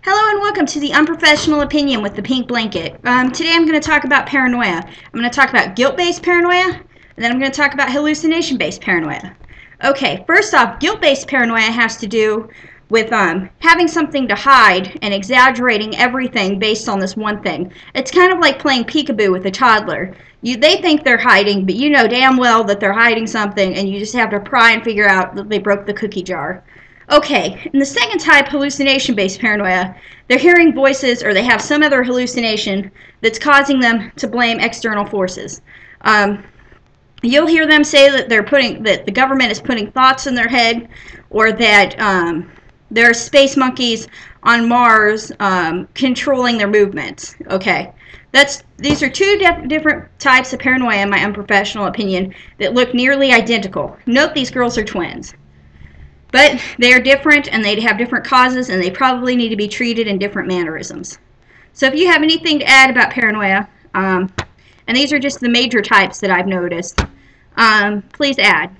Hello and welcome to the Unprofessional Opinion with the Pink Blanket. Today I'm going to talk about paranoia. I'm going to talk about guilt-based paranoia, and then I'm going to talk about hallucination-based paranoia. Okay, first off, guilt-based paranoia has to do with having something to hide and exaggerating everything based on this one thing. It's kind of like playing peekaboo with a toddler. They think they're hiding, but you know damn well that they're hiding something, and you just have to pry and figure out that they broke the cookie jar. Okay, in the second type, hallucination-based paranoia, they're hearing voices or they have some other hallucination that's causing them to blame external forces. You'll hear them say that that the government is putting thoughts in their head, or that there are space monkeys on Mars controlling their movements. Okay, these are two different types of paranoia, in my unprofessional opinion, that look nearly identical. Note these girls are twins. But they are different, and they have different causes, and they probably need to be treated in different mannerisms. So if you have anything to add about paranoia, and these are just the major types that I've noticed, please add.